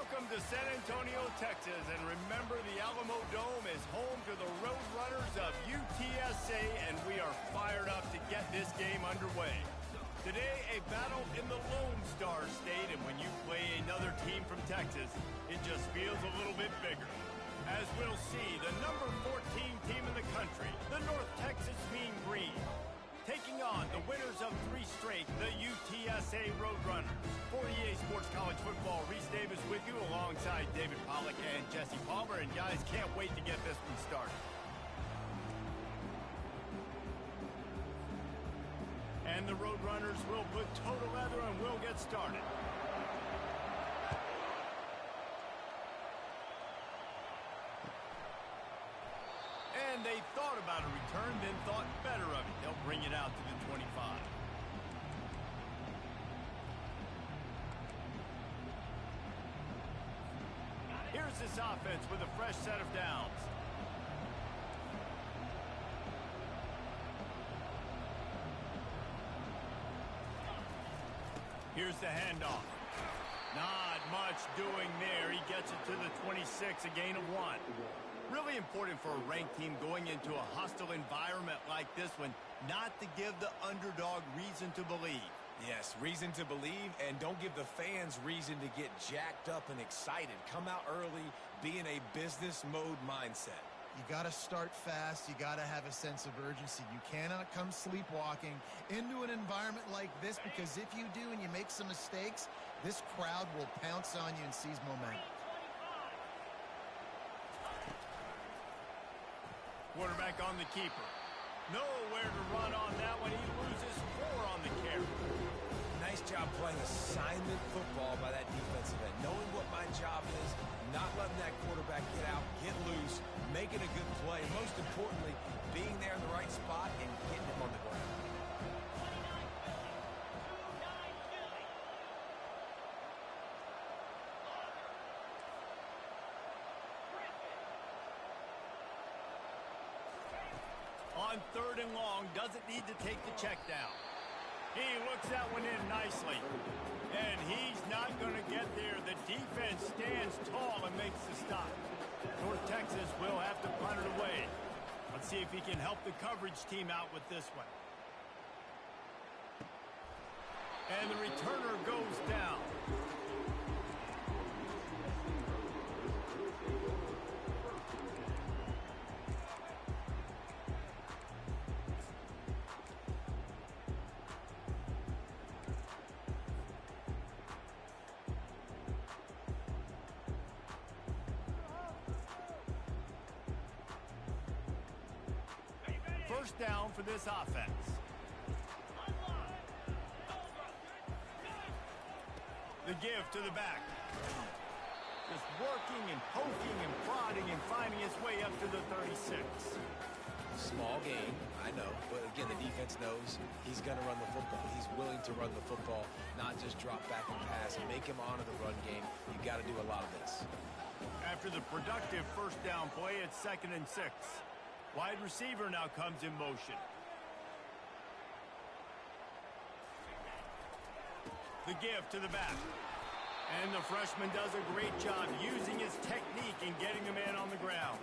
Welcome to San Antonio, Texas, and remember the Alamo Dome is home to the Roadrunners of UTSA, and we are fired up to get this game underway. Today, a battle in the Lone Star State, and when you play another team from Texas, it just feels a little bit bigger. As we'll see, the number 14 team in the country, the North Texas Mean Green, taking on the winners of 3 straight, the UTSA Roadrunners. For EA Sports College Football, Reese Davis with you alongside David Pollack and Jesse Palmer. And guys, can't wait to get this one started. And the Roadrunners will put toe to leather and we'll get started. And they thought about a return, then thought better of it. They'll bring it out to the 25. Here's this offense with a fresh set of downs. Here's the handoff. Not much doing there. He gets it to the 26, a gain of 1. Really important for a ranked team going into a hostile environment like this one, not to give the underdog reason to believe. Yes, reason to believe, and don't give the fans reason to get jacked up and excited. Come out early, be in a business mode mindset. You got to start fast. You got to have a sense of urgency. You cannot come sleepwalking into an environment like this, because if you do and you make some mistakes, this crowd will pounce on you and seize momentum. Quarterback on the keeper. Nowhere to run on that one. He loses 4 on the carry. Nice job playing assignment football by that defensive end. Knowing what my job is, not letting that quarterback get out, get loose, making a good play. Most importantly, being there in the right spot and getting him on the ground. On 3rd and long, doesn't need to take the check down. He looks that one in nicely. And he's not going to get there. The defense stands tall and makes the stop. North Texas will have to punt it away. Let's see if he can help the coverage team out with this one. And the returner goes down. First down for this offense. The give to the back. Just working and poking and prodding and finding his way up to the 36. Small game, I know, but again, the defense knows he's going to run the football. He's willing to run the football, not just drop back and pass and make him honor the run game. You got to do a lot of this. After the productive first down play, it's 2nd and 6. Wide receiver now comes in motion. The give to the back. And the freshman does a great job using his technique and getting the man on the ground.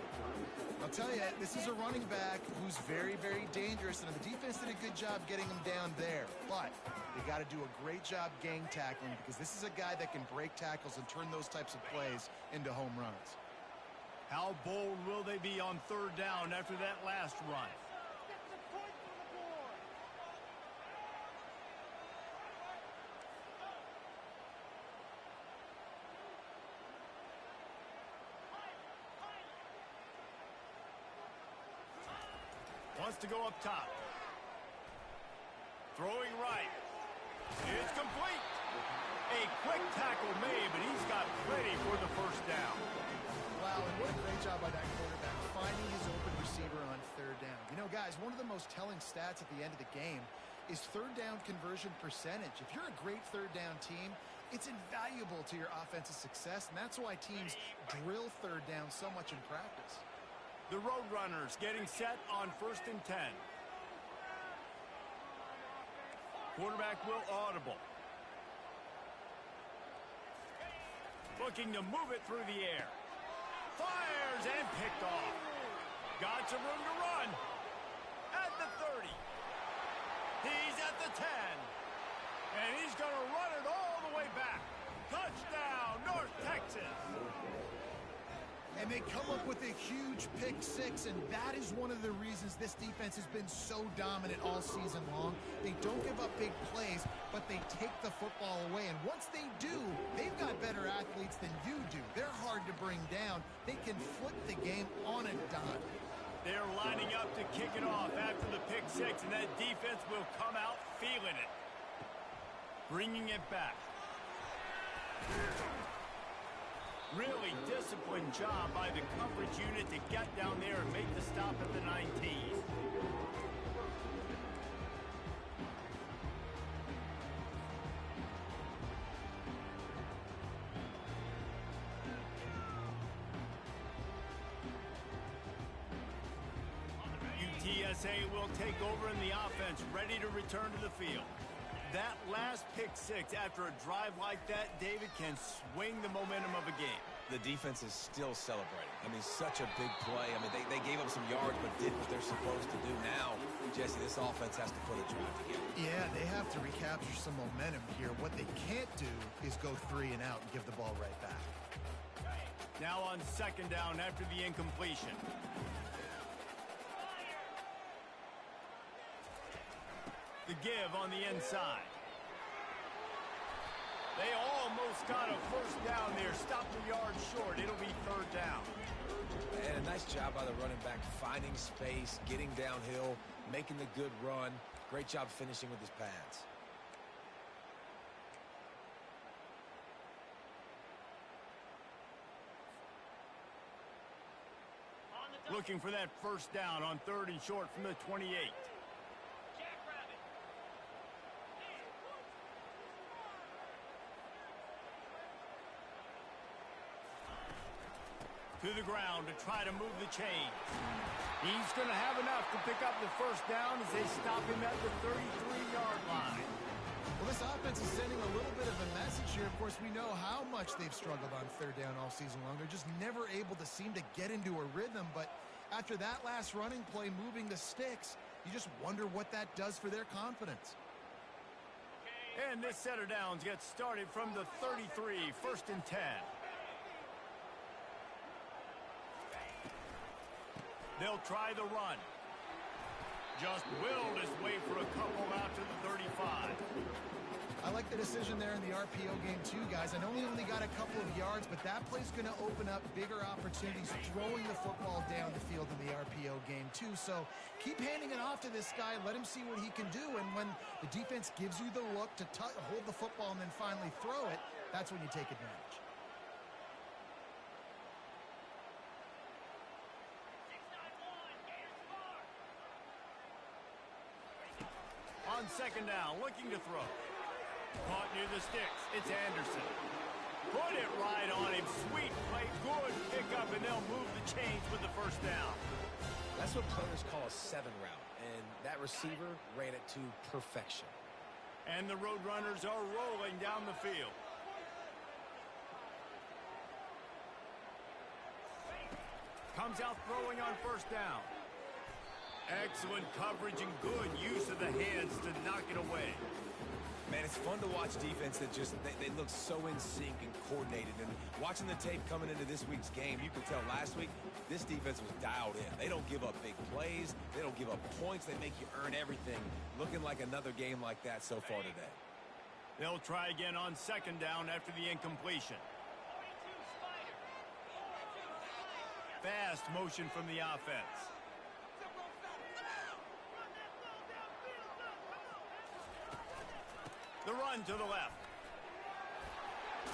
I'll tell you, this is a running back who's very, very dangerous, and the defense did a good job getting him down there. But they got to do a great job gang tackling, because this is a guy that can break tackles and turn those types of plays into home runs. How bold will they be on 3rd down after that last run? Wants to go up top. Throwing right. It's complete. A quick tackle made, but he's got plenty for the first down. Wow, and what a great job by that quarterback, finding his open receiver on 3rd down. You know, guys, one of the most telling stats at the end of the game is 3rd down conversion percentage. If you're a great 3rd down team, it's invaluable to your offensive success, and that's why teams drill 3rd down so much in practice. The Roadrunners getting set on 1st and 10. Quarterback will audible. Looking to move it through the air. Fires and picked off. Got some room to run. At the 30. He's at the 10. And he's going to run it all the way back. Touchdown, North Texas. And they come up with a huge pick six, and that is one of the reasons this defense has been so dominant all season long. They don't give up big plays, but they take the football away. And once they do, they've got better athletes than you do. They're hard to bring down. They can flip the game on a dime. They're lining up to kick it off after the pick six, and that defense will come out feeling it. Bringing it back. Really disciplined job by the coverage unit to get down there and make the stop at the 19. UTSA will take over in the offense, ready to return to the field. That last pick six after a drive like that, David, can swing the momentum of a game. The defense is still celebrating. I mean, such a big play. I mean, they gave up some yards but did what they're supposed to do. Now, Jesse, this offense has to put a drive together. Yeah, they have to recapture some momentum here. What they can't do is go 3 and out and give the ball right back. Now on second down after the incompletion. The give on the inside. They almost got a first down there. Stopped a yard short. It'll be third down. And a nice job by the running back, finding space, getting downhill, making the good run. Great job finishing with his pads. Looking for that first down on third and short from the 28. To the ground to try to move the chain. He's going to have enough to pick up the first down as they stop him at the 33-yard line. Well, this offense is sending a little bit of a message here. Of course, we know how much they've struggled on third down all season long. They're just never able to seem to get into a rhythm. But after that last running play, moving the sticks, you just wonder what that does for their confidence. And this set of downs gets started from the 33, first and 10. They'll try the run. Just willed his way for a couple out to the 35. I like the decision there in the RPO game too, guys. I know he only got a couple of yards, but that play's going to open up bigger opportunities throwing the football down the field in the RPO game too. So keep handing it off to this guy. Let him see what he can do. And when the defense gives you the look to hold the football and then finally throw it, that's when you take advantage. On second down, looking to throw. Caught near the sticks. It's Anderson. Put it right on him. Sweet play. Good pickup, and they'll move the chains with the first down. That's what players call a 7 route, and that receiver ran it to perfection. And the Roadrunners are rolling down the field. Comes out throwing on first down. Excellent coverage and good use of the hands to knock it away. Man, it's fun to watch defense that just, they look so in sync and coordinated. And watching the tape coming into this week's game, you could tell last week, this defense was dialed in. They don't give up big plays. They don't give up points. They make you earn everything. Looking like another game like that so far today. They'll try again on second down after the incompletion. Fast motion from the offense. The run to the left.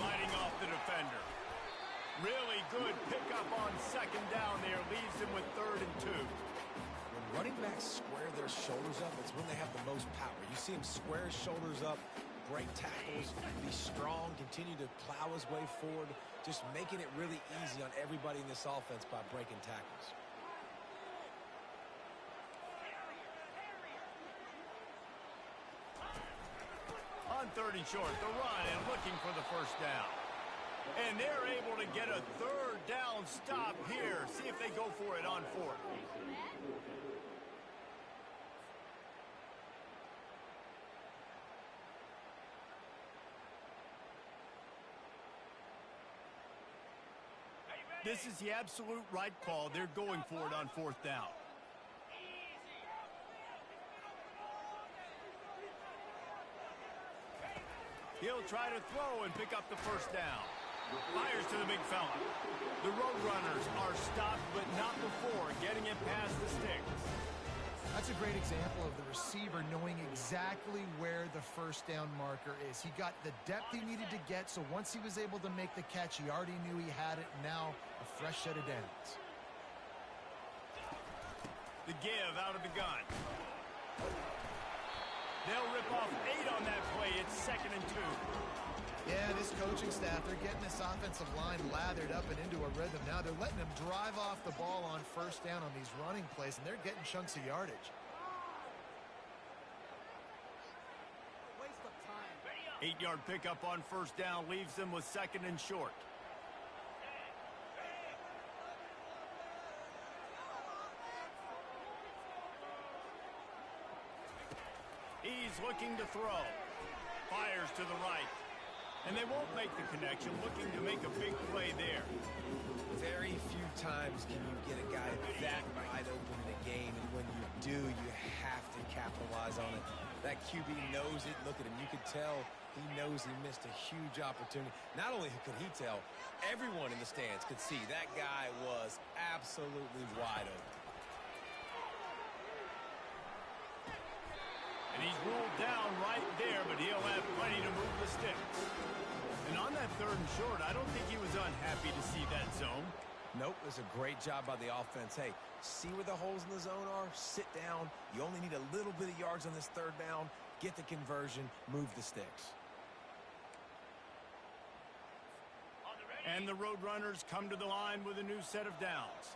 Fighting off the defender. Really good pickup on second down there. Leaves him with third and 2. When running backs square their shoulders up, it's when they have the most power. You see him square his shoulders up, break tackles, be strong, continue to plow his way forward, just making it really easy on everybody in this offense by breaking tackles. On third and short, the run and looking for the first down. And they're able to get a third down stop here. See if they go for it on fourth. This is the absolute right call. They're going for it on fourth down. He'll try to throw and pick up the first down. Fires to the big fella. The Roadrunners are stopped, but not before getting it past the sticks. That's a great example of the receiver knowing exactly where the first down marker is. He got the depth he needed to get, so once he was able to make the catch, he already knew he had it. Now, a fresh set of downs. The give out of the gun. They'll rip off 8 on that play. It's 2nd and 2. Yeah, this coaching staff, they're getting this offensive line lathered up and into a rhythm. Now they're letting them drive off the ball on first down on these running plays, and they're getting chunks of yardage. Waste of time. 8-yard pickup on first down leaves them with 2nd and short. He's looking to throw. Fires to the right. And they won't make the connection, looking to make a big play there. Very few times can you get a guy that wide open in a game, and when you do, you have to capitalize on it. That QB knows it. Look at him. You could tell he knows he missed a huge opportunity. Not only could he tell, everyone in the stands could see that guy was absolutely wide open. And he's ruled down right there, but he'll have plenty to move the sticks. And on that 3rd and short, I don't think he was unhappy to see that zone. Nope, it's a great job by the offense. Hey, see where the holes in the zone are? Sit down. You only need a little bit of yards on this 3rd down. Get the conversion. Move the sticks. And the Roadrunners come to the line with a new set of downs.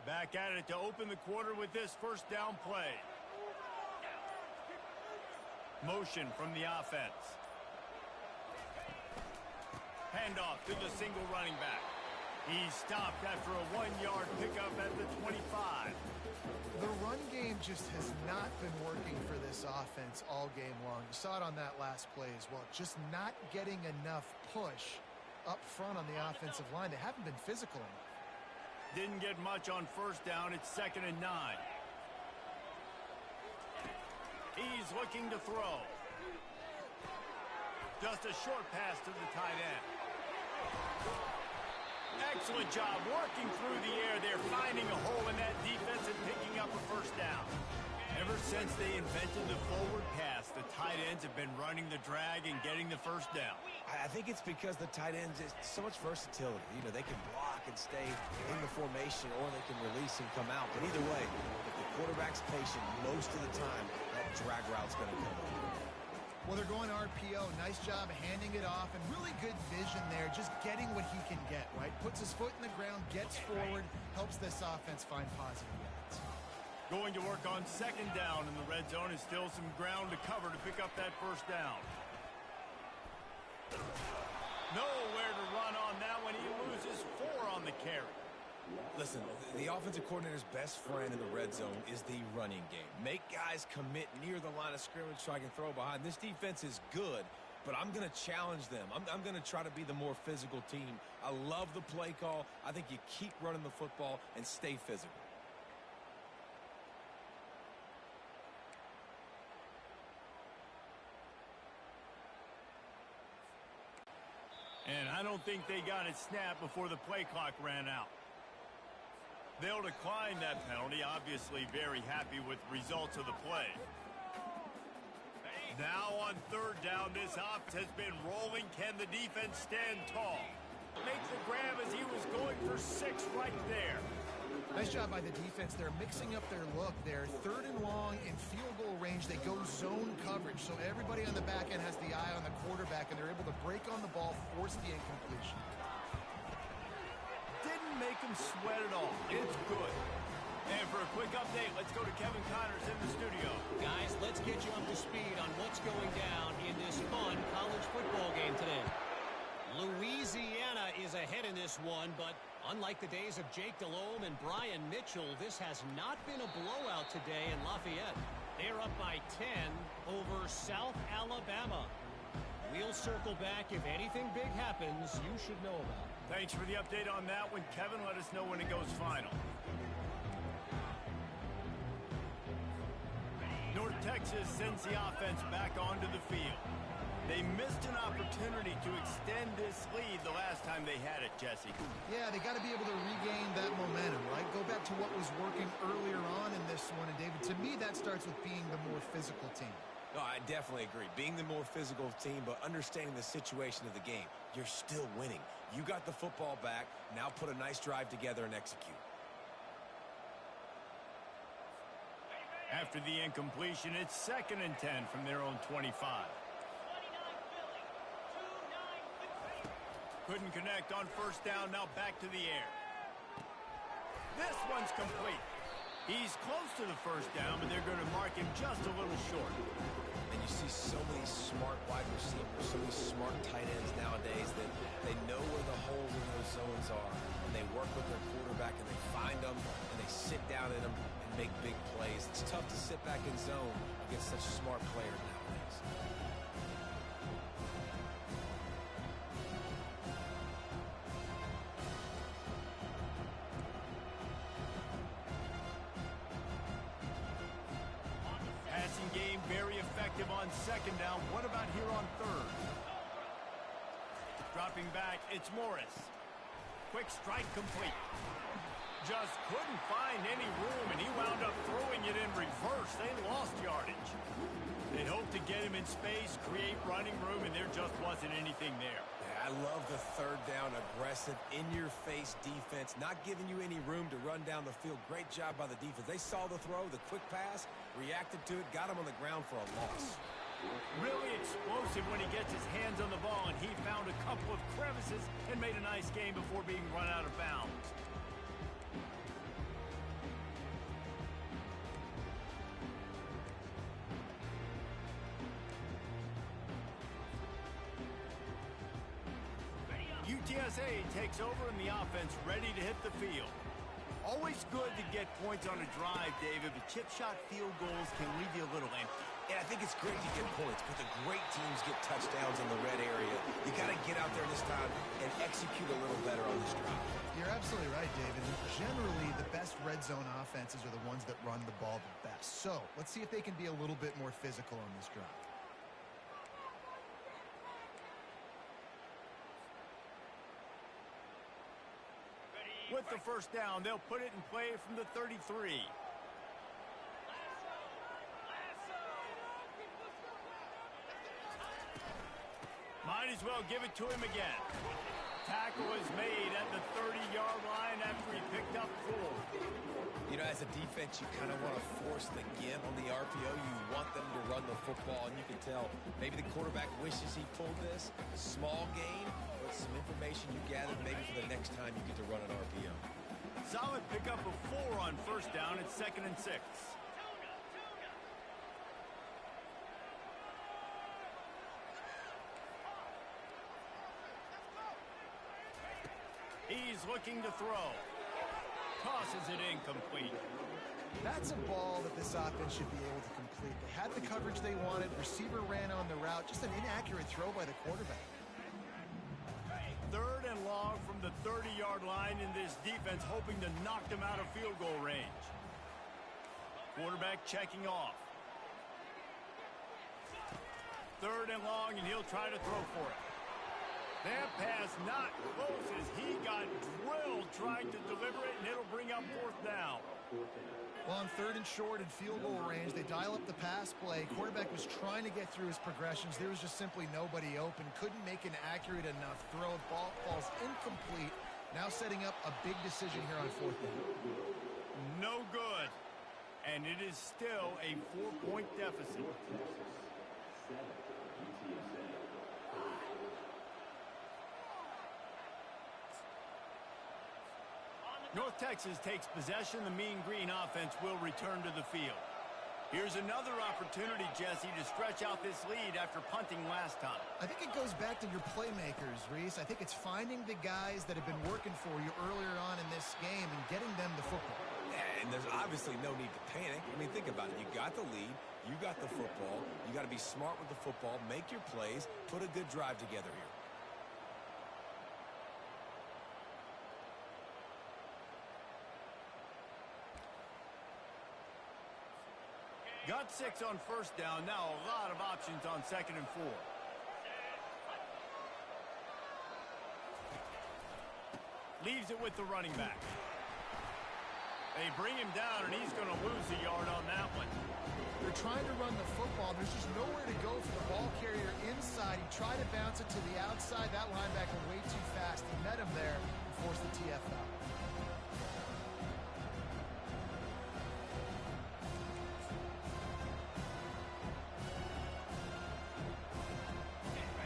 Back at it to open the quarter with this first down play. Motion from the offense. Handoff to the single running back. He's stopped after a 1-yard pickup at the 25. The run game just has not been working for this offense all game long. You saw it on that last play as well. Just not getting enough push up front on the offensive line. They haven't been physical enough. Didn't get much on first down. It's 2nd and 9. He's looking to throw. Just a short pass to the tight end. Excellent job working through the air there, finding a hole in that defense and picking up a first down. Ever since they invented the forward pass, the tight ends have been running the drag and getting the first down. I think it's because the tight ends is so much versatility. You know, they can block and stay in the formation, or they can release and come out. But either way, if the quarterback's patient, most of the time, that drag route's going to come up. Well, they're going RPO. Nice job handing it off, and really good vision there, just getting what he can get, right? Puts his foot in the ground, gets forward, helps this offense find positive yards. Going to work on 2nd down in the red zone. Is still some ground to cover to pick up that first down. Nowhere to run on that one. He loses 4 on the carry. Listen, the offensive coordinator's best friend in the red zone is the running game. Make guys commit near the line of scrimmage so I can throw behind. This defense is good, but I'm going to challenge them. I'm going to try to be the more physical team. I love the play call. I think you keep running the football and stay physical. And I don't think they got it snapped before the play clock ran out. They'll decline that penalty, obviously very happy with the results of the play. Now on 3rd down, this offense has been rolling. Can the defense stand tall? make the grab as he was going for 6 right there. Nice job by the defense. They're mixing up their look there. 3rd and long in field goal range. They go zone coverage. So everybody on the back end has the eye on the quarterback, and they're able to break on the ball, force the incompletion. Didn't make him sweat at all. It's good. And for a quick update, let's go to Kevin Connors in the studio. Guys, let's get you up to speed on what's going down in this fun college football game today. Louisiana is ahead in this one, but unlike the days of Jake Delhomme and Brian Mitchell, this has not been a blowout today in Lafayette. They're up by 10 over South Alabama. We'll circle back. If anything big happens, you should know about it. Thanks for the update on that one, Kevin. Let us know when it goes final. North Texas sends the offense back onto the field. They missed an opportunity to extend this lead the last time they had it, Jesse. Yeah, they got to be able to regain that momentum, right? Go back to what was working earlier on in this one. And, David, to me, that starts with being the more physical team. No, I definitely agree. Being the more physical team, but understanding the situation of the game. You're still winning. You got the football back. Now put a nice drive together and execute. After the incompletion, it's 2nd and 10 from their own 25. Couldn't connect on 1st down. Now back to the air. This one's complete. He's close to the 1st down, but they're going to mark him just a little short. And you see so many smart wide receivers, so many smart tight ends nowadays that they know where the holes in those zones are. And they work with their quarterback, and they find them, and they sit down in them and make big plays. It's tough to sit back in zone against such smart players nowadays. Passing game very effective on 2nd down. What about here on 3rd? Dropping back, it's Morris. Quick strike complete. Just couldn't find any room, and he wound up throwing it in reverse. They lost yardage. They'd hoped to get him in space, create running room, and there just wasn't anything there. Yeah, I love the 3rd down, aggressive, in-your-face defense, not giving you any room to run down the field. Great job by the defense. They saw the throw, the quick pass, reacted to it, got him on the ground for a loss. Really explosive when he gets his hands on the ball, and he found a couple of crevices and made a nice game before being run out of bounds. UTSA takes over in the offense, ready to hit the field. Always good to get points on a drive, David, but chip shot field goals can leave you a little empty. And I think it's great to get points, but the great teams get touchdowns in the red area. You got to get out there this time and execute a little better on this drive. You're absolutely right, David. Generally, the best red zone offenses are the ones that run the ball the best. So let's see if they can be a little bit more physical on this drive. With the 1st down, they'll put it in play from the 33. Might as well give it to him again. Tackle is made at the 30-yard line after he picked up 4. You know, as a defense, you kind of want to force the give on the RPO. You want them to run the football, and you can tell maybe the quarterback wishes he pulled this. Small gain, but some information you gathered maybe for the next time you get to run an RPO. Solid pickup of 4 on 1st down. It's 2nd and 6. He's looking to throw. Tosses it incomplete. That's a ball that this offense should be able to complete. They had the coverage they wanted. Receiver ran on the route. Just an inaccurate throw by the quarterback. 3rd and long from the 30-yard line in this defense, hoping to knock them out of field goal range. Quarterback checking off. 3rd and long, and he'll try to throw for it. That pass not close as he got drilled trying to deliver it, and it'll bring up 4th down. Well, on 3rd and short and field goal range, they dial up the pass play. Quarterback was trying to get through his progressions. There was just simply nobody open. Couldn't make an accurate enough throw. Ball falls incomplete. Now setting up a big decision here on 4th down. No good. And it is still a 4-point deficit. North Texas takes possession. The Mean Green offense will return to the field. Here's another opportunity, Jesse, to stretch out this lead after punting last time. I think it goes back to your playmakers, Reese. I think it's finding the guys that have been working for you earlier on in this game and getting them the football. Yeah, and there's obviously no need to panic. I mean, think about it. You got the lead. You got the football. You got to be smart with the football. Make your plays. Put a good drive together here. Got 6 on 1st down. Now a lot of options on 2nd and 4. Leaves it with the running back. They bring him down, and he's going to lose a yard on that one. They're trying to run the football. There's just nowhere to go for the ball carrier inside. He tried to bounce it to the outside. That linebacker way too fast. He met him there and forced the TF out.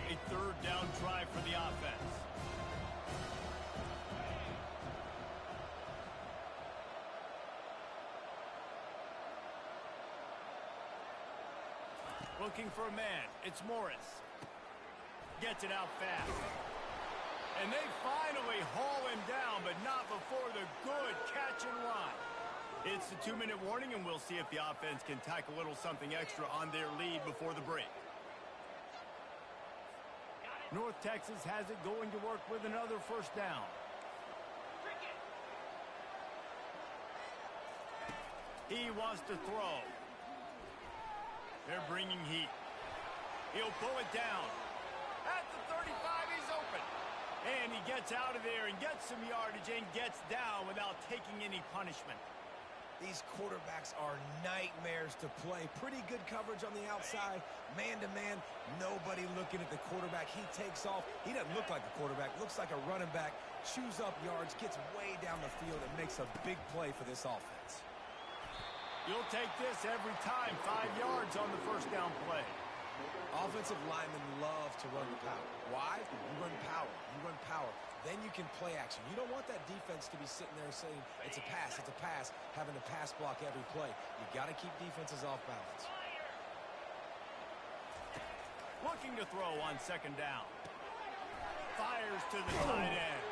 A 3rd down try for the offense. Looking for a man. It's Morris. Gets it out fast. And they finally haul him down, but not before the good catch and run. It's the 2-minute warning, and we'll see if the offense can tack a little something extra on their lead before the break. North Texas has it going to work with another 1st down. He wants to throw. They're bringing heat. He'll pull it down. At the 35, he's open. And he gets out of there and gets some yardage and gets down without taking any punishment. These quarterbacks are nightmares to play. Pretty good coverage on the outside. Man-to-man, nobody looking at the quarterback. He takes off. He doesn't look like a quarterback. Looks like a running back. Chews up yards, gets way down the field, and makes a big play for this offense. You'll take this every time. 5 yards on the 1st down play. Offensive linemen love to run the power. Why? You run power. You run power. Then you can play action. You don't want that defense to be sitting there saying, it's a pass, having to pass block every play. You got to keep defenses off balance. Looking to throw on 2nd down. Fires to the tight end.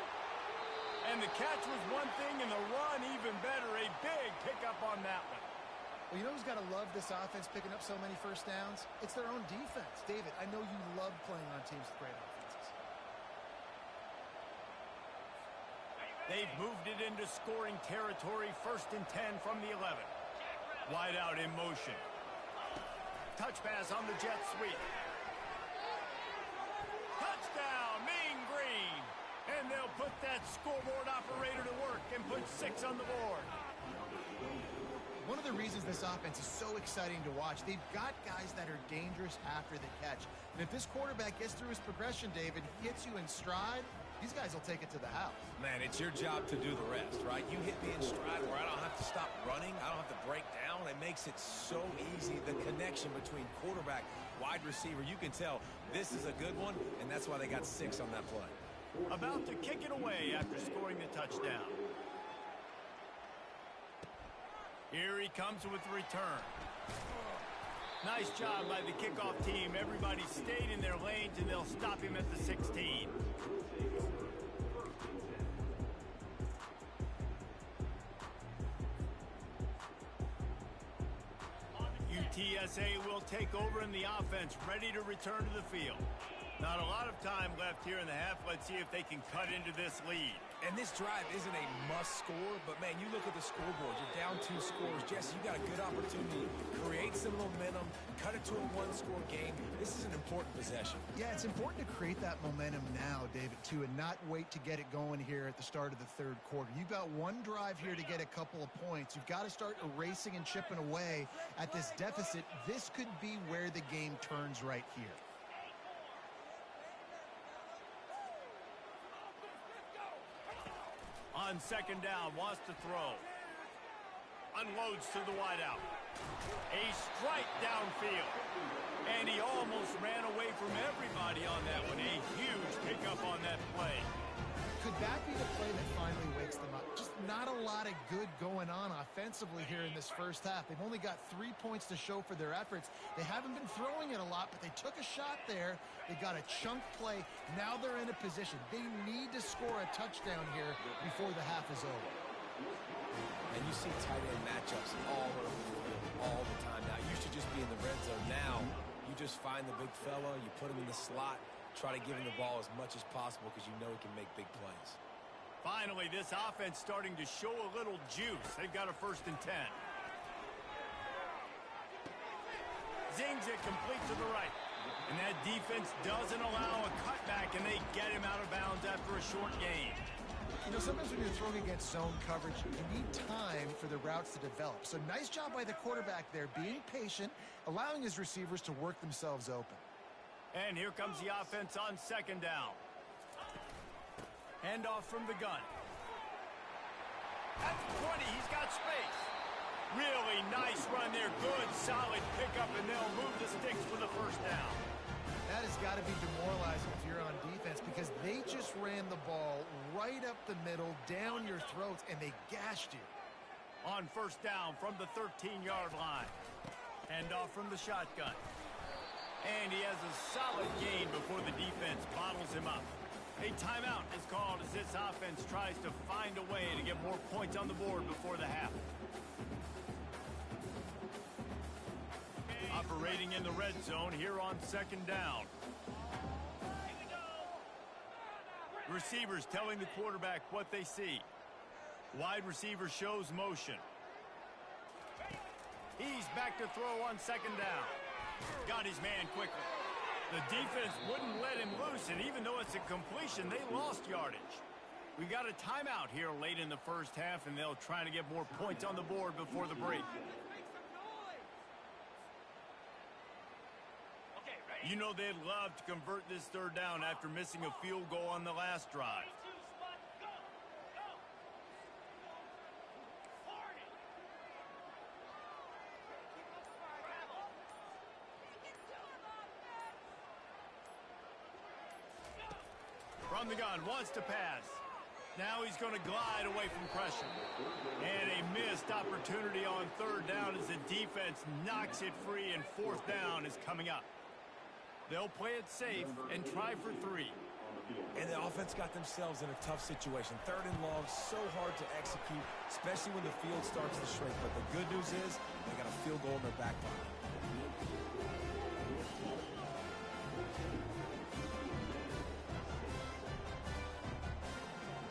And the catch was one thing, and the run even better. A big pickup on that one. Well, you know who's got to love this offense picking up so many 1st downs? It's their own defense. David, I know you love playing on teams with great offenses. They've moved it into scoring territory. 1st and 10 from the 11. Wide out in motion. Touch pass on the jet sweep. Touchdown, Mean Green. And they'll put that scoreboard operator to work and put 6 on the board. One of the reasons this offense is so exciting to watch, they've got guys that are dangerous after the catch. And if this quarterback gets through his progression, David, hits you in stride, these guys will take it to the house. Man, it's your job to do the rest, right? You hit me in stride where I don't have to stop running. I don't have to break down. It makes it so easy. The connection between quarterback, wide receiver, you can tell this is a good one, and that's why they got 6 on that play. About to kick it away after scoring the touchdown. Here he comes with the return. Nice job by the kickoff team. Everybody stayed in their lanes, and they'll stop him at the 16. UTSA will take over in the offense, ready to return to the field. Not a lot of time left here in the half. Let's see if they can cut into this lead. And this drive isn't a must score, but, man, you look at the scoreboard. You're down 2 scores. Jesse, you got a good opportunity. Create some momentum. Cut it to a 1-score game. This is an important possession. Yeah, it's important to create that momentum now, David, too, and not wait to get it going here at the start of the third quarter. You've got one drive here to get a couple of points. You've got to start erasing and chipping away at this deficit. This could be where the game turns right here. On second down, wants to throw. Unloads to the wideout. A strike downfield. And he almost ran away from everybody on that one. A huge pickup on that play. Could that be the play that finally wakes them up? Just not a lot of good going on offensively here in this first half. They've only got 3 points to show for their efforts. They haven't been throwing it a lot, but they took a shot there. They got a chunk play. Now they're in a position. They need to score a touchdown here before the half is over. And you see tight end matchups all over the field all the time. Now, you should just be in the red zone. Now, you just find the big fella, you put him in the slot, try to give him the ball as much as possible because you know he can make big plays. Finally, this offense starting to show a little juice. They've got a 1st and 10. Zings it complete to the right. And that defense doesn't allow a cutback, and they get him out of bounds after a short gain. You know, sometimes when you're throwing against zone coverage, you need time for the routes to develop. So nice job by the quarterback there, being patient, allowing his receivers to work themselves open. And here comes the offense on second down. Handoff from the gun. That's 20. He's got space. Really nice run there. Good, solid pickup, and they'll move the sticks for the 1st down. That has got to be demoralizing if you're on defense because they just ran the ball right up the middle, down your throats, and they gashed you. On 1st down from the 13-yard line. Handoff from the shotgun. And he has a solid gain before the defense bottles him up. A timeout is called as this offense tries to find a way to get more points on the board before the half. Operating in the red zone here on second down. Receivers telling the quarterback what they see. Wide receiver shows motion. He's back to throw on second down. Got his man quickly. The defense wouldn't let him loose, and even though it's a completion, they lost yardage. We got a timeout here late in the first half, and they'll try to get more points on the board before the break. You know they'd love to convert this 3rd down after missing a field goal on the last drive. From the gun, wants to pass. Now he's going to glide away from pressure. And a missed opportunity on 3rd down as the defense knocks it free, and 4th down is coming up. They'll play it safe and try for 3. And the offense got themselves in a tough situation. 3rd and long, so hard to execute, especially when the field starts to shrink. But the good news is they got a field goal in their back pocket.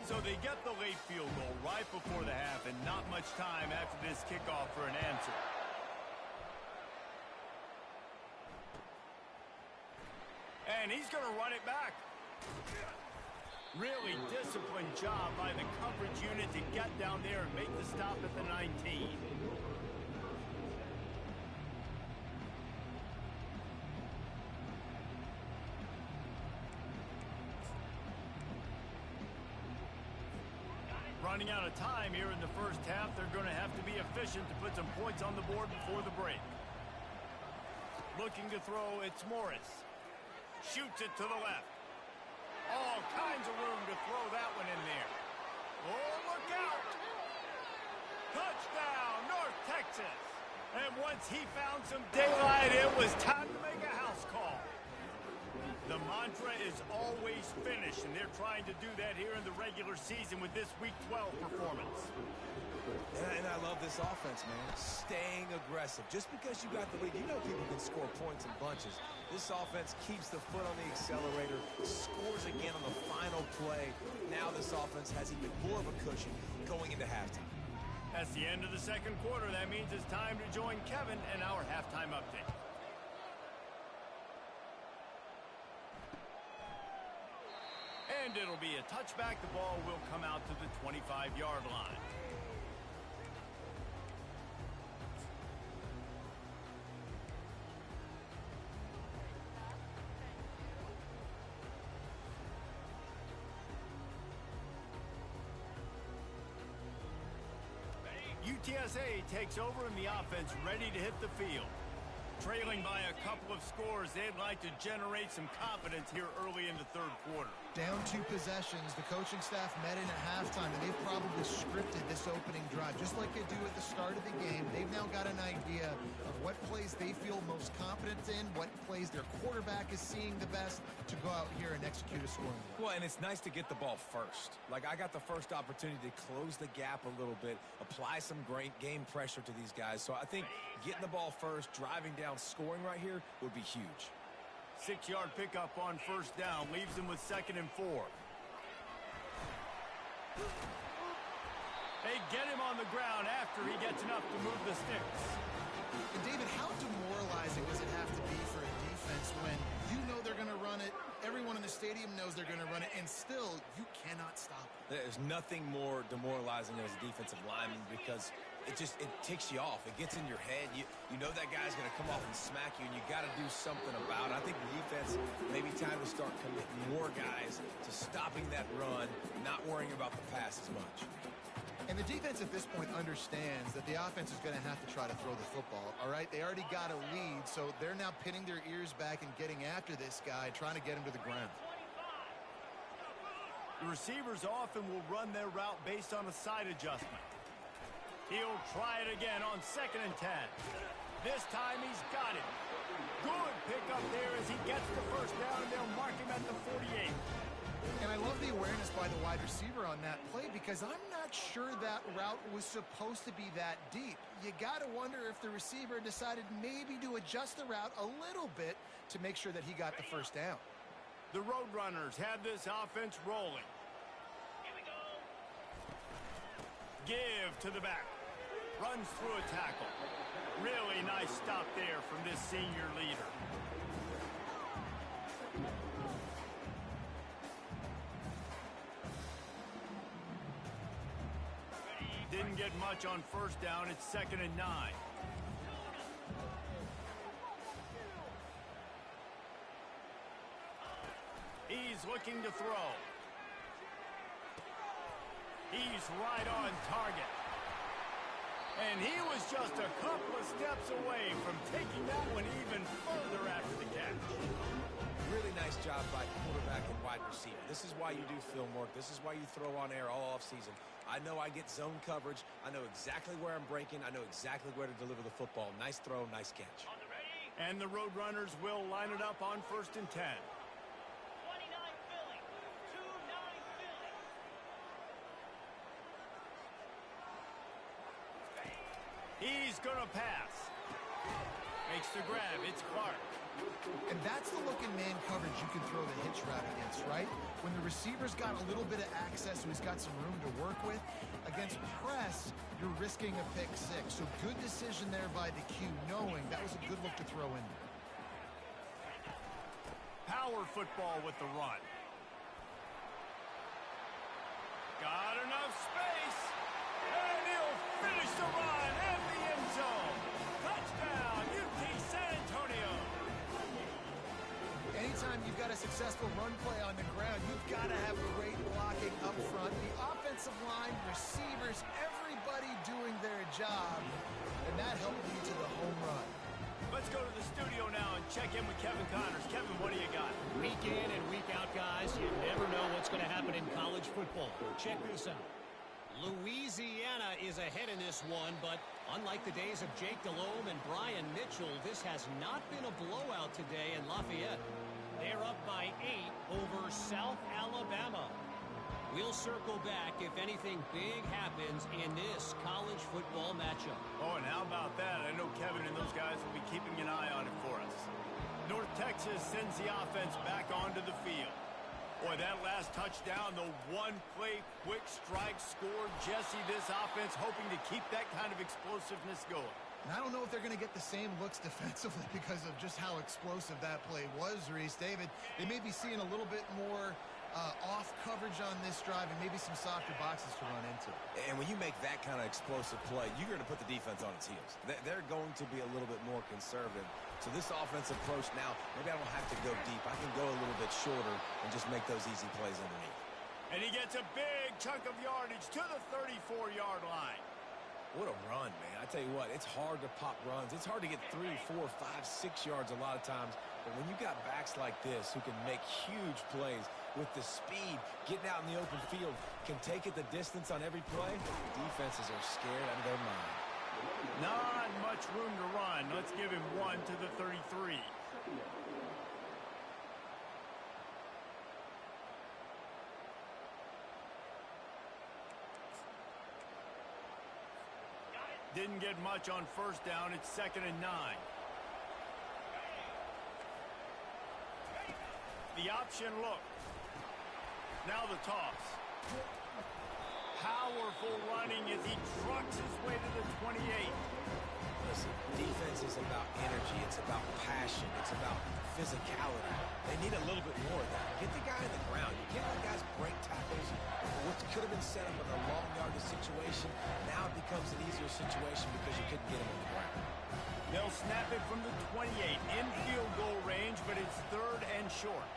So they get the late field goal right before the half, and not much time after this kickoff for an answer. And he's going to run it back. Really disciplined job by the coverage unit to get down there and make the stop at the 19. Running out of time here in the first half. They're going to have to be efficient to put some points on the board before the break. Looking to throw, it's Morris. Shoots it to the left. All kinds of room to throw that one in there. Oh, look out! Touchdown, North Texas. And once he found some daylight, it was time to make a house call. The mantra is always finish, and they're trying to do that here in the regular season with this Week 12 performance. And I love this offense, man. Staying aggressive. Just because you got the lead, you know people can score points in bunches. This offense keeps the foot on the accelerator, scores again on the final play. Now this offense has even more of a cushion going into halftime. That's the end of the second quarter. That means it's time to join Kevin and our halftime update. And it'll be a touchback. The ball will come out to the 25-yard line. UTSA takes over and the offense ready to hit the field. Trailing by a couple of scores, they'd like to generate some confidence here early in the third quarter. Down 2 possessions, the coaching staff met in at halftime, and they've probably scripted this opening drive. Just like they do at the start of the game, they've now got an idea of what plays they feel most confident in, what plays their quarterback is seeing the best to go out here and execute a scoring. Well, and it's nice to get the ball first. Like, I got the first opportunity to close the gap a little bit, apply some great game pressure to these guys. So I think getting the ball first, driving down, scoring right here would be huge. 6-yard pickup on first down leaves them with 2nd and 4. They get him on the ground after he gets enough to move the sticks. And David, how demoralizing does it have to be for a defense when you know they're going to run it, everyone in the stadium knows they're going to run it, and still you cannot stop it? There's nothing more demoralizing as a defensive lineman because it ticks you off. It gets in your head. You know that guy's going to come off and smack you, and you got to do something about it. I think the defense, maybe time to start committing more guys to stopping that run, not worrying about the pass as much. And the defense at this point understands that the offense is going to have to try to throw the football, all right? They already got a lead, so they're now pinning their ears back and getting after this guy, trying to get him to the ground. The receivers often will run their route based on a side adjustment. He'll try it again on 2nd and 10. This time he's got it. Good pickup there as he gets the first down, and they'll mark him at the 48. And I love the awareness by the wide receiver on that play because I'm not sure that route was supposed to be that deep. You got to wonder if the receiver decided maybe to adjust the route a little bit to make sure that he got the first down. The Roadrunners have this offense rolling. Give to the back. Runs through a tackle. Really nice stop there from this senior leader. Didn't get much on first down. It's 2nd and 9. He's looking to throw. He's right on target. And he was just a couple of steps away from taking that one even further after the catch. Really nice job by quarterback and wide receiver. This is why you do film work. This is why you throw on air all offseason. I know I get zone coverage. I know exactly where I'm breaking. I know exactly where to deliver the football. Nice throw, nice catch. And the Roadrunners will line it up on 1st and 10. He's going to pass. Makes the grab. It's Clark. And that's the look in man coverage you can throw the hitch route against, right? When the receiver's got a little bit of access, so he's got some room to work with. Against press, you're risking a pick 6. So good decision there by the Q, knowing that was a good look to throw in. Power football with the run. Got enough space. And he'll finish the run in the end zone. Touchdown, UT San Antonio. Anytime you've got a successful run play on the ground, you've got to have great blocking up front. The offensive line, receivers, everybody doing their job. And that helped lead to the home run. Let's go to the studio now and check in with Kevin Connors. Kevin, what do you got? Week in and week out, guys, you never know what's going to happen in college football. Check this out. Louisiana is ahead in this one, but unlike the days of Jake Delhomme and Brian Mitchell, this has not been a blowout today in Lafayette. They're up by 8 over South Alabama. We'll circle back if anything big happens in this college football matchup. Oh, and how about that? I know Kevin and those guys will be keeping an eye on it for us. North Texas sends the offense back onto the field. Boy, that last touchdown, the one-play quick strike score. Jesse, this offense hoping to keep that kind of explosiveness going. And I don't know if they're going to get the same looks defensively because of just how explosive that play was, Reese. David, they may be seeing a little bit more off coverage on this drive and maybe some softer boxes to run into. And when you make that kind of explosive play, you're going to put the defense on its heels. They're going to be a little bit more conservative. So this offensive approach now, maybe I don't have to go deep. I can go a little bit shorter and just make those easy plays underneath. And he gets a big chunk of yardage to the 34-yard line. What a run, man. I tell you what, it's hard to pop runs. It's hard to get 3, 4, 5, 6 yards a lot of times. But when you got backs like this who can make huge plays with the speed, getting out in the open field, can take it the distance on every play, defenses are scared out of their mind. Not much room to run. Let's give him 1 to the 33. Didn't get much on first down. It's 2nd and 9. The option look. Now the toss. Powerful running as he trucks his way to the 28. Listen, defense is about energy. It's about passion. It's about physicality. They need a little bit more of that. Get the guy in the ground. You can't let guys break tackles. What could have been set up in a long yardage situation, now it becomes an easier situation because you couldn't get him on the ground. They'll snap it from the 28 in field goal range, but it's 3rd and short.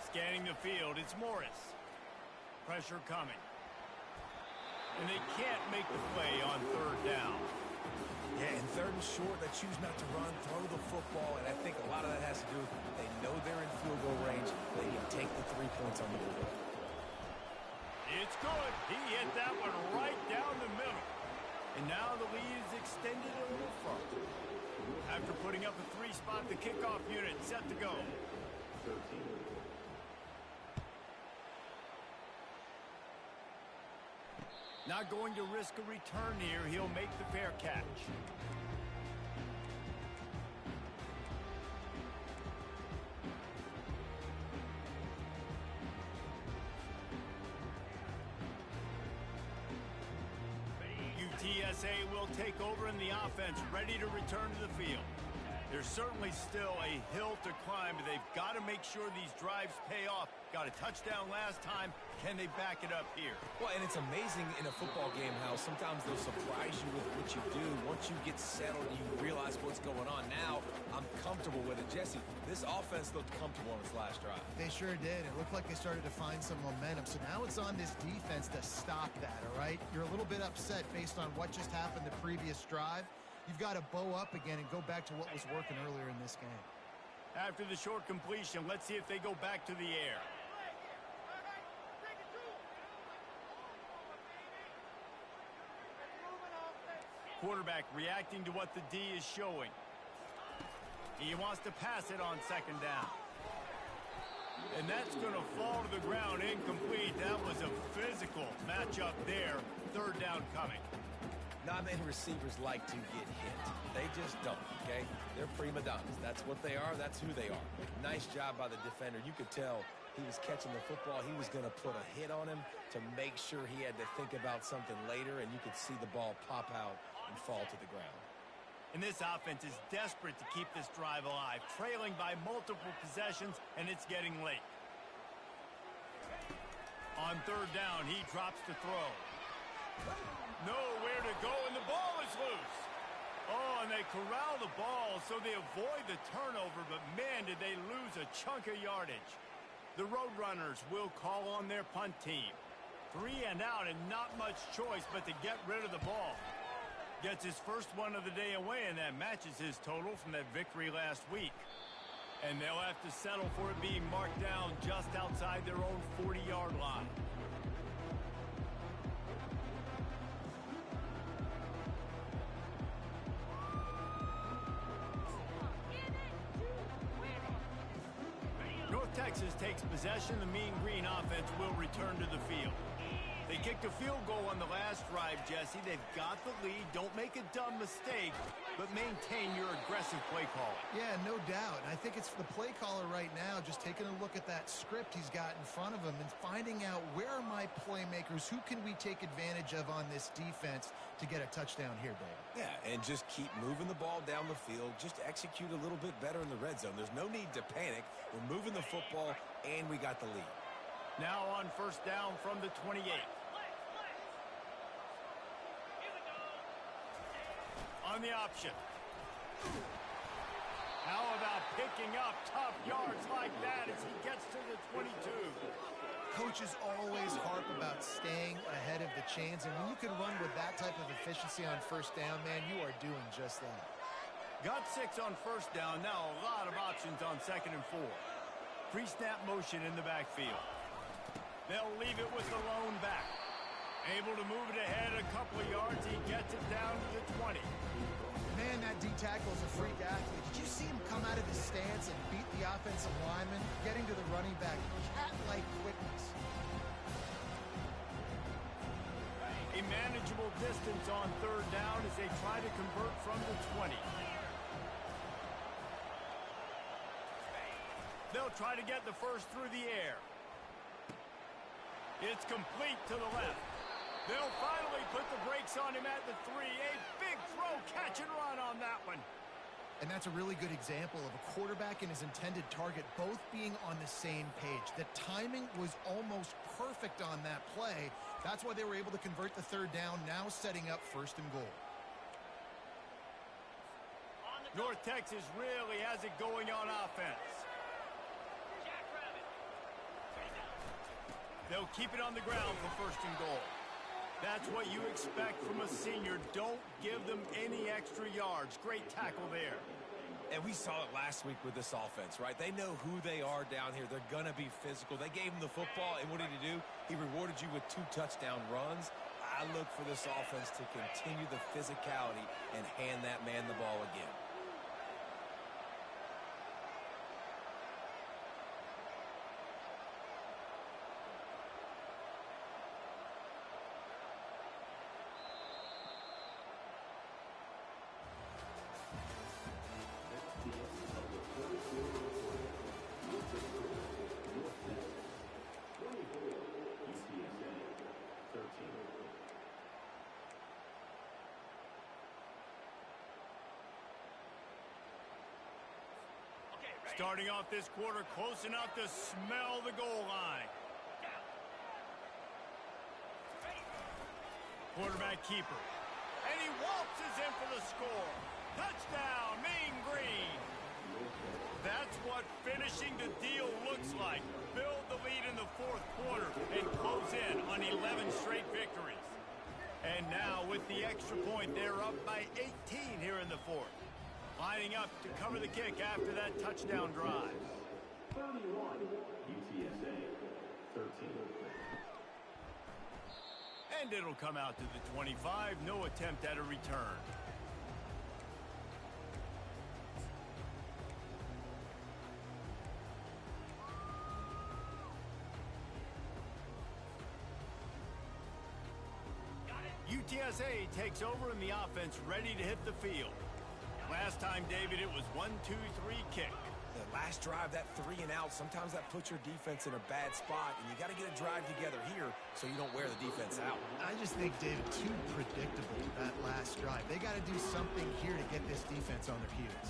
Scanning the field, it's Morris. Pressure coming. And they can't make the play on 3rd down. Yeah, in 3rd and short, they choose not to run, throw the football, and I think a lot of that has to do with they know they're in field goal range. They can take the 3 points on the board. It's good. He hit that one right down the middle. And now the lead is extended a little further. After putting up a 3-spot, the kickoff unit set to go. Not going to risk a return here. He'll make the fair catch. UTSA will take over in the offense, ready to return to the field. There's certainly still a hill to climb, but they've got to make sure these drives pay off. Got a touchdown last time. Can they back it up here? Well, and it's amazing in a football game how sometimes they'll surprise you with what you do. Once you get settled, you realize what's going on. Now, I'm comfortable with it. Jesse, this offense looked comfortable on its last drive. They sure did. It looked like they started to find some momentum. So now it's on this defense to stop that, all right? You're a little bit upset based on what just happened the previous drive. You've got to bow up again and go back to what was working earlier in this game. After the short completion, let's see if they go back to the air. Quarterback reacting to what the D is showing. He wants to pass it on 2nd down. And that's going to fall to the ground incomplete. That was a physical matchup there. 3rd down coming. Not many receivers like to get hit. They just don't, okay? They're prima donnas. That's what they are. That's who they are. Nice job by the defender. You could tell he was catching the football. He was going to put a hit on him to make sure he had to think about something later, and you could see the ball pop out and fall to the ground. And this offense is desperate to keep this drive alive, trailing by multiple possessions, and it's getting late. On 3rd down, he drops to throw. Nowhere to go, and the ball is loose. Oh, and they corral the ball so they avoid the turnover, but man, did they lose a chunk of yardage. The Roadrunners will call on their punt team. 3 and out and not much choice but to get rid of the ball. Gets his first one of the day away, and that matches his total from that victory last week. And they'll have to settle for it being marked down just outside their own 40-yard line. North Texas takes possession. The Mean Green offense will return to the field. They kicked a field goal on the last drive, Jesse. They've got the lead. Don't make a dumb mistake. but maintain your aggressive play calling. Yeah, no doubt. And I think it's the play caller right now just taking a look at that script he's got in front of him and finding out where are my playmakers, who can we take advantage of on this defense to get a touchdown here, Dave. Yeah, and just keep moving the ball down the field. Just execute a little bit better in the red zone. There's no need to panic. We're moving the football, and we got the lead. Now on first down from the 28. On the option. How about picking up tough yards like that as he gets to the 22? Coaches always harp about staying ahead of the chains, and when you can run with that type of efficiency on first down, man, you are doing just that. Got 6 on first down. Now a lot of options on 2nd and 4. Pre-snap motion in the backfield. They'll leave it with the lone back. Able to move it ahead a couple of yards. He gets it down to the 20. Man, that D-tackle is a freak athlete. Did you see him come out of his stance and beat the offensive lineman, getting to the running back? Cat-like quickness. A manageable distance on third down as they try to convert from the 20. They'll try to get the first through the air. It's complete to the left. They'll finally put the brakes on him at the 3. A big throw, catch and run on that one. And that's a really good example of a quarterback and his intended target both being on the same page. The timing was almost perfect on that play. That's why they were able to convert the third down, now setting up 1st and goal. North Texas really has it going on offense. They'll keep it on the ground for 1st and goal. That's what you expect from a senior. Don't give them any extra yards. Great tackle there. And we saw it last week with this offense, right? They know who they are down here. They're going to be physical. They gave him the football, and what did he do? He rewarded you with 2 touchdown runs. I look for this offense to continue the physicality and hand that man the ball again. Starting off this quarter close enough to smell the goal line. Quarterback keeper. And he waltzes in for the score. Touchdown, Mean Green. That's what finishing the deal looks like. Build the lead in the 4th quarter and close in on 11 straight victories. And now with the extra point, they're up by 18 here in the 4th. Lining up to cover the kick after that touchdown drive. 31, UTSA, 13. And it'll come out to the 25. No attempt at a return. UTSA takes over in the offense, ready to hit the field. Last time, David, it was 1-2-3 kick. The last drive, that 3 and out, sometimes that puts your defense in a bad spot, and you got to get a drive together here so you don't wear the defense out. I just think, David, too predictable, that last drive. They got to do something here to get this defense on their heels.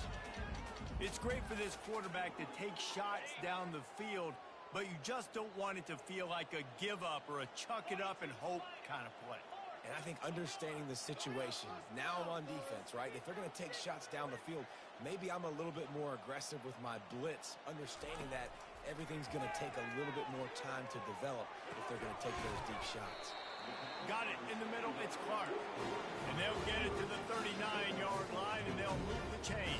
It's great for this quarterback to take shots down the field, but you just don't want it to feel like a give up or a chuck it up and hope kind of play. And I think understanding the situation, now I'm on defense, right? If they're going to take shots down the field, maybe I'm a little bit more aggressive with my blitz, understanding that everything's going to take a little bit more time to develop if they're going to take those deep shots. Got it in the middle, it's Clark. And they'll get it to the 39-yard line, and they'll move the chain.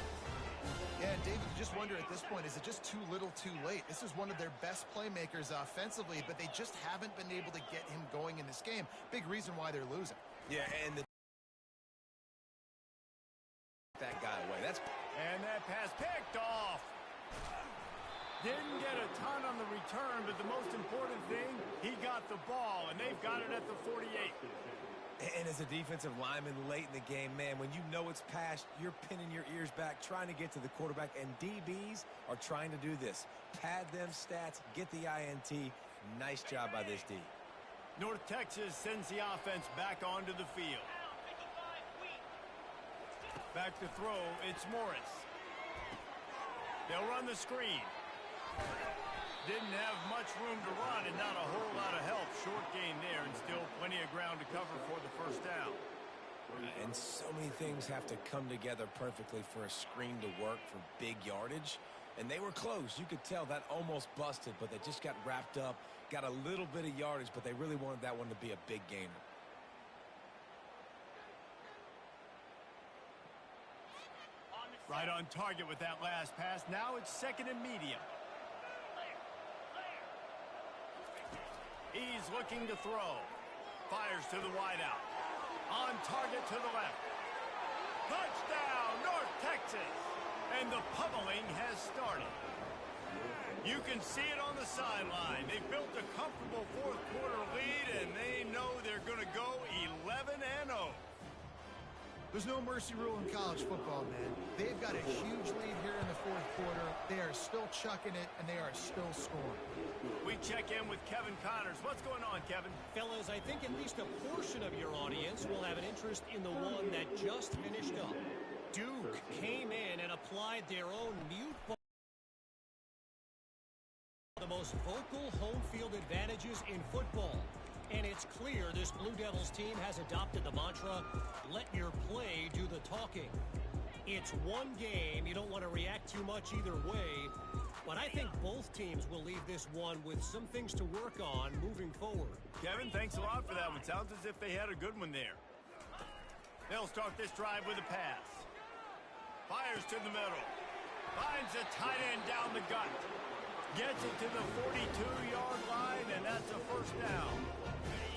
Yeah, David, you just wonder at this point, is it just too little too late? This is one of their best playmakers offensively, but they just haven't been able to get him going in this game. Big reason why they're losing. Yeah, and that guy away. And that pass picked off. Didn't get a ton on the return, but the most important thing, he got the ball, and they've got it at the 48. And as a defensive lineman late in the game, man, when you know it's past, you're pinning your ears back, trying to get to the quarterback, and DBs are trying to do this. Pad them stats, get the INT. Nice job by this D. North Texas sends the offense back onto the field. Back to throw, it's Morris. They'll run the screen. Didn't have much room to run and not a whole lot of help. Short gain there and still plenty of ground to cover for the first down. And so many things have to come together perfectly for a screen to work for big yardage. And they were close. You could tell that almost busted, but they just got wrapped up, got a little bit of yardage, but they really wanted that one to be a big gainer. Right on target with that last pass. Now it's second and medium. He's looking to throw. Fires to the wideout. On target to the left. Touchdown, North Texas. And the pummeling has started. You can see it on the sideline. They built a comfortable fourth quarter lead, and they know they're going to go 11-0. There's no mercy rule in college football, man. They've got a huge lead here in the fourth quarter. They are still chucking it, and they are still scoring. We check in with Kevin Connors. What's going on, Kevin? Fellas, I think at least a portion of your audience will have an interest in the one that just finished up. Duke came in and applied their own mute ball. The most vocal home field advantages in football. And it's clear this Blue Devils team has adopted the mantra, let your play do the talking. It's one game. You don't want to react too much either way. But I think both teams will leave this one with some things to work on moving forward. Kevin, thanks a lot for that one. Sounds as if they had a good one there. They'll start this drive with a pass. Fires to the middle. Finds a tight end down the gut. Gets it to the 42-yard line, and that's a first down.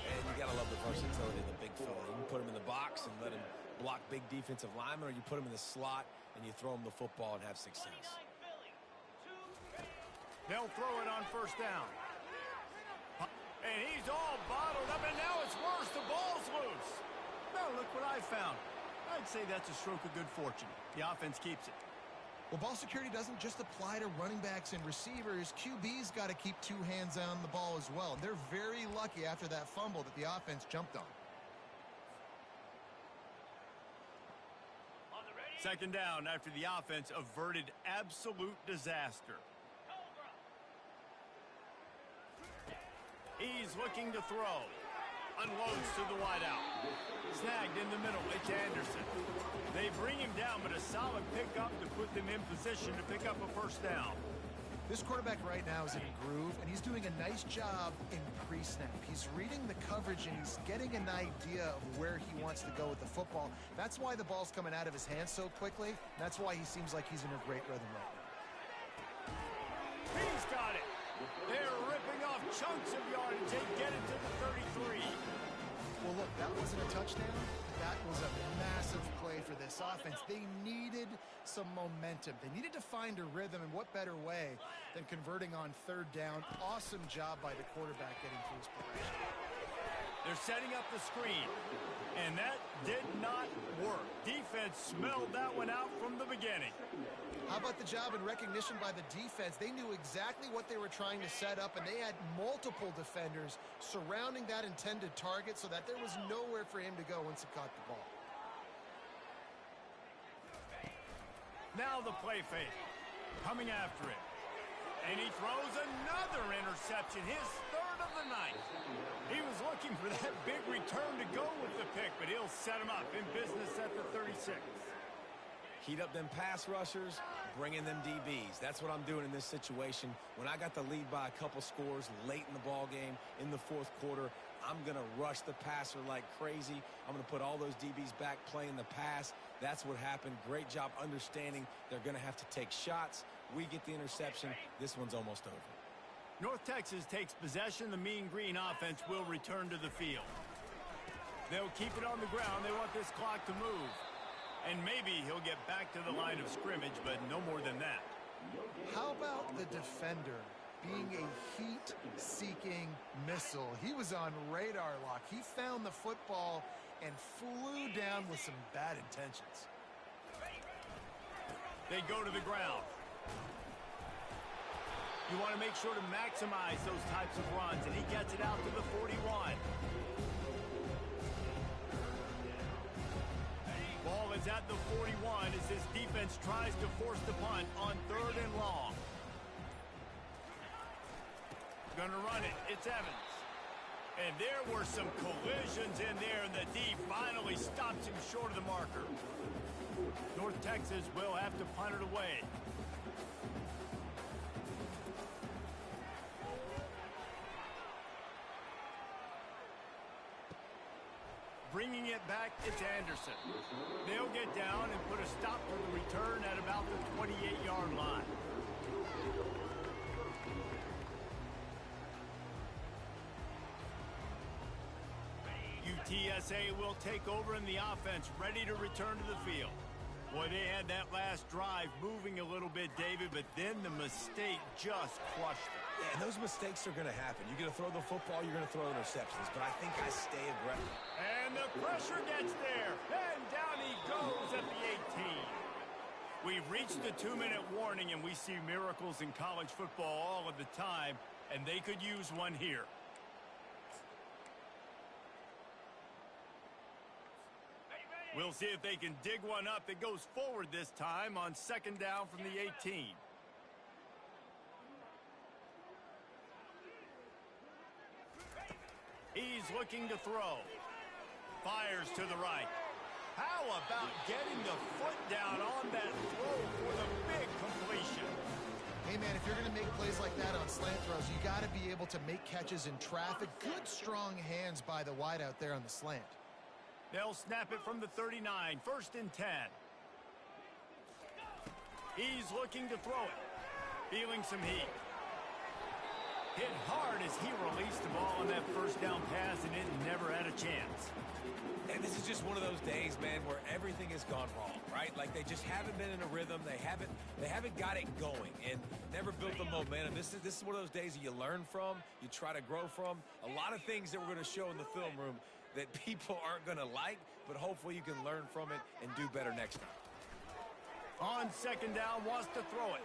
And you got to love the versatility of the big fella. You can put him in the box and let him block big defensive linemen, or you put him in the slot and you throw him the football and have success. They'll throw it on first down. And he's all bottled up, and now it's worse. The ball's loose. Now look what I found. I'd say that's a stroke of good fortune. The offense keeps it. Well, ball security doesn't just apply to running backs and receivers. QB's got to keep two hands on the ball as well. And they're very lucky after that fumble that the offense jumped on. Second down after the offense averted absolute disaster. He's looking to throw. Unloads to the wideout. Snagged in the middle. It's Anderson. They bring him down, but a solid pickup to put them in position to pick up a first down. This quarterback right now is in a groove, and he's doing a nice job in pre-snap. He's reading the coverage, and he's getting an idea of where he wants to go with the football. That's why the ball's coming out of his hands so quickly. That's why he seems like he's in a great rhythm right now. He's got it. They're ripping off chunks of yardage. They get it to the 33. Well, look, that wasn't a touchdown. That was a massive play for this offense. They needed some momentum. They needed to find a rhythm, and what better way than converting on third down. Awesome job by the quarterback getting through his progression. They're setting up the screen, and that did not work. Defense smelled that one out from the beginning. How about the job and recognition by the defense? They knew exactly what they were trying to set up, and they had multiple defenders surrounding that intended target so that there was nowhere for him to go once he caught the ball. Now the play fake. Coming after it. And he throws another interception, his third of the night. He was looking for that big return to go with the pick, but he'll set him up in business at the 36. Heat up them pass rushers, bring in them DBs. That's what I'm doing in this situation. When I got the lead by a couple scores late in the ball game, in the fourth quarter, I'm going to rush the passer like crazy. I'm going to put all those DBs back playing the pass. That's what happened. Great job understanding they're going to have to take shots. We get the interception. This one's almost over. North Texas takes possession. The Mean Green offense will return to the field. They'll keep it on the ground. They want this clock to move. And maybe he'll get back to the line of scrimmage, but no more than that. How about the defender being a heat-seeking missile? He was on radar lock. He found the football and flew down with some bad intentions. They go to the ground. You want to make sure to maximize those types of runs, and he gets it out to the 41. Ball is at the 41 as this defense tries to force the punt on 3rd and long. Gonna run it. It's Evans. And there were some collisions in there, and the D finally stops him short of the marker. North Texas will have to punt it away. Bringing it back, it's Anderson. They'll get down and put a stop for the return at about the 28-yard line. UTSA will take over in the offense, ready to return to the field. Boy, they had that last drive moving a little bit, David, but then the mistake just crushed it. Yeah, and those mistakes are going to happen. You're going to throw the football, you're going to throw interceptions, but I think I stay aggressive. And the pressure gets there, and down he goes at the 18. We've reached the 2-minute warning, and we see miracles in college football all of the time, and they could use one here. We'll see if they can dig one up that goes forward this time on 2nd down from the 18. He's looking to throw. Fires to the right. How about getting the foot down on that throw for the big completion? Hey, man, if you're going to make plays like that on slant throws, you got to be able to make catches in traffic. Good, strong hands by the wideout there on the slant. They'll snap it from the 39, 1st and 10. He's looking to throw it. Feeling some heat. Hit hard as he released the ball on that 1st down pass, and it never had a chance. And this is just one of those days, man, where everything has gone wrong, right? Like they just haven't been in a rhythm. They haven't got it going and never built the momentum. This is one of those days that you learn from, you try to grow from. A lot of things that we're going to show in the film room that people aren't going to like, but hopefully you can learn from it and do better next time. On 2nd down, wants to throw it.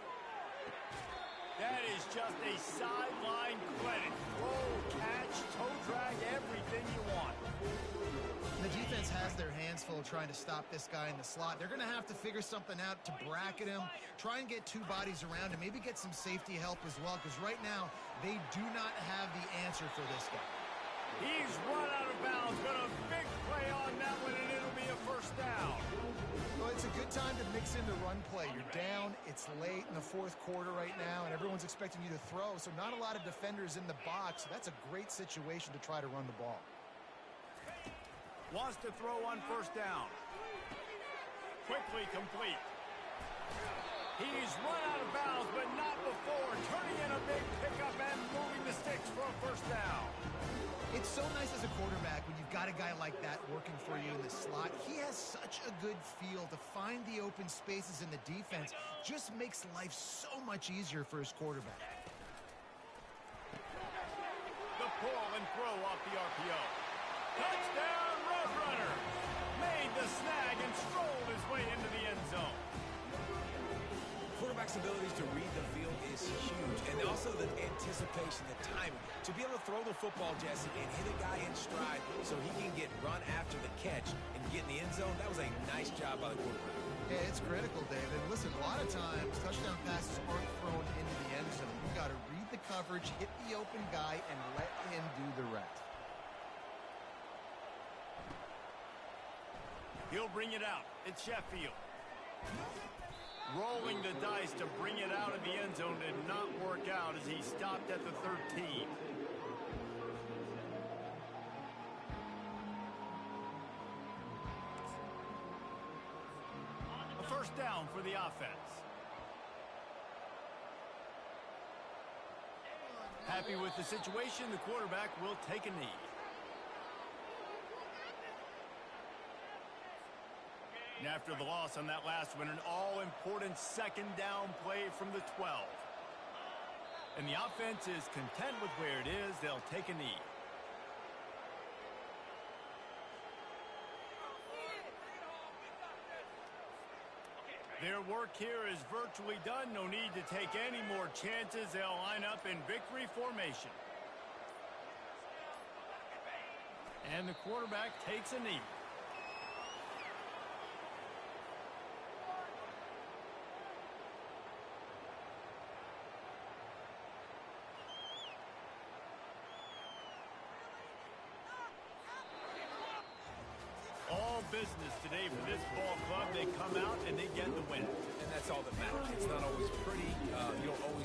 That is just a sideline credit. Throw, catch, toe drag, everything you want. The defense has their hands full trying to stop this guy in the slot. They're going to have to figure something out to bracket him, try and get 2 bodies around him, maybe get some safety help as well, because right now they do not have the answer for this guy. He's run out of bounds, but a big play on that one, and it'll be a 1st down. Well, it's a good time to mix in the run play. You're down, it's late in the 4th quarter right now, and everyone's expecting you to throw, so not a lot of defenders in the box. So that's a great situation to try to run the ball. Wants to throw on 1st down. Quickly complete. He's run out of bounds, but not before. Turning in a big pickup and moving the sticks for a 1st down. It's so nice as a quarterback when you've got a guy like that working for you in the slot. He has such a good feel to find the open spaces in the defense. Just makes life so much easier for his quarterback. The pull and throw off the RPO. Touchdown, Roadrunner! Made the snag and strolled his way into the end zone. Quarterback's abilities to read the field is huge, and also the anticipation, the timing. To be able to throw the football, Jesse, and hit a guy in stride so he can get run after the catch and get in the end zone, that was a nice job by the quarterback. Yeah, it's critical, David. Listen, a lot of times touchdown passes aren't thrown into the end zone. You've got to read the coverage, hit the open guy, and let him do the rest. He'll bring it out. It's Sheffield. Rolling the dice to bring it out of the end zone did not work out as he stopped at the 13. A 1st down for the offense. Happy with the situation, the quarterback will take a knee. And after the loss on that last one, an all-important 2nd down play from the 12. And the offense is content with where it is. They'll take a knee. Their work here is virtually done. No need to take any more chances. They'll line up in victory formation. And the quarterback takes a knee. All business today for this ball club. They come out and they get the win. And that's all that matters. It's not always pretty. You don't always